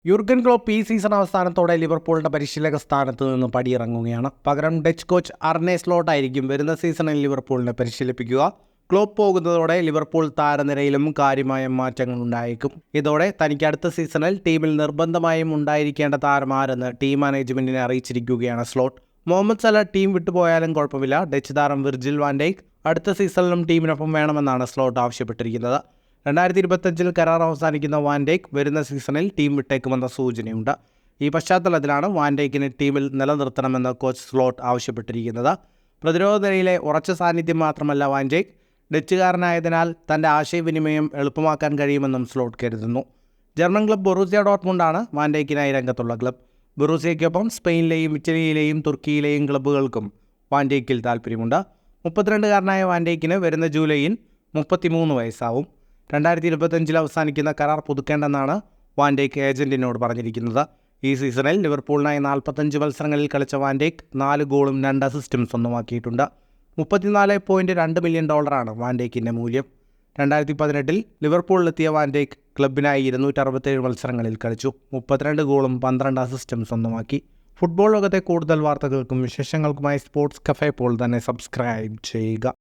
Jürgen Klopp ഈ season അവസാനത്തോടെ ലിവർപൂളിന്റെ പരിശീലക സ്ഥാനത്ത് നിന്ന് പടിയിറങ്ങുകയാണ്. പകരം ഡച്ച് കോച്ച് അർനെ സ്ലോട്ട് ആയിരിക്കും വരുന്ന സീസണിൽ ലിവർപൂളിനെ പരിശീലിപ്പിക്കുക. ക്ലോപ്പ് പോകുന്നതോടെ ലിവർപൂൾ താരനിരയിലും കാര്യമായ മാറ്റങ്ങൾ ഉണ്ടായേക്കും. ഇതോടെ തനിക്ക് അടുത്ത സീസണിൽ ടീമിൽ നിർബന്ധമായും ഉണ്ടായിരിക്കേണ്ട താരമാരെന്ന് ടീം മാനേജ്മെന്റിനെ അറിയിച്ചിരിക്കുകയാണ് സ്ലോട്ട്. മുഹമ്മദ് സല ടീം വിട്ടുപോയാലും കുഴപ്പമില്ല. ഡച്ച് താരം വിർജിൽ വാൻ ഡൈക്ക് അടുത്ത സീസണിലും ടീമിനൊപ്പം വേണമെന്നാണ് സ്ലോട്ട് ആവശ്യപ്പെട്ടിരിക്കുന്നത്. 2025 കരാർ അവസാനിക്കുന്ന വാൻ ഡൈക്ക് വരുന്ന സീസണിൽ ടീം വിട്ടേക്കുമെന്ന സൂചനയുണ്ട്. ഈ പശ്ചാത്തലത്തിലാണ് വാൻ ഡൈക്കിനെ ടീമിൽ നിലനിർത്തണമെന്ന് കോച്ച് സ്ലോട്ട് ആവശ്യപ്പെട്ടിരിക്കുന്നത്. പ്രതിരോധ നിരയിലെ ഉറച്ച സാന്നിധ്യം മാത്രമല്ല വാൻ ഡൈക്ക്, ഡച്ചുകാരനായതിനാൽ തൻ്റെ ആശയവിനിമയം എളുപ്പമാക്കാൻ കഴിയുമെന്നും സ്ലോട്ട് കരുതുന്നു. ജർമ്മൻ ക്ലബ് ബൊറൂസിയ ഡോർട്ട്മുണ്ടാണ് വാൻ ഡൈക്കിനായി രംഗത്തുള്ള ക്ലബ്. ബൊറൂസിയയ്ക്കൊപ്പം സ്പെയിനിലെയും ഇറ്റലിയിലെയും തുർക്കിയിലെയും ക്ലബ്ബുകൾക്കും വാൻ ഡൈക്കിൽ താൽപ്പര്യമുണ്ട്. 32-കാരനായ വാൻ ഡൈക്കിന് വരുന്ന ജൂലൈയിൽ 33 വയസ്സാവും. 2025 അവസാനിക്കുന്ന കരാർ പുതുക്കേണ്ടെന്നാണ് വാൻ ഡൈക്ക് ഏജന്റിനോട് പറഞ്ഞിരിക്കുന്നത്. ഈ സീസണിൽ ലിവർപൂളിനായി 45 മത്സരങ്ങളിൽ കളിച്ച വാൻ ഡൈക്ക് 4 ഗോളും 2 അസിസ്റ്റും സ്വന്തമാക്കിയിട്ടുണ്ട്. $34.2 മില്യൺ വാൻ ഡൈക്കിൻ്റെ മൂല്യം. 2018 ലിവർപൂളിലെത്തിയ വാൻ ഡൈക്ക് ക്ലബിനായി 267 മത്സരങ്ങളിൽ കളിച്ചു. 32 ഗോളും 12 അസിസ്റ്റും സ്വന്തമാക്കി. ഫുട്ബോൾ ലോകത്തെ കൂടുതൽ വാർത്തകൾക്കും വിശേഷങ്ങൾക്കുമായി സ്പോർട്സ് കഫേ പോൾ തന്നെ സബ്സ്ക്രൈബ് ചെയ്യുക.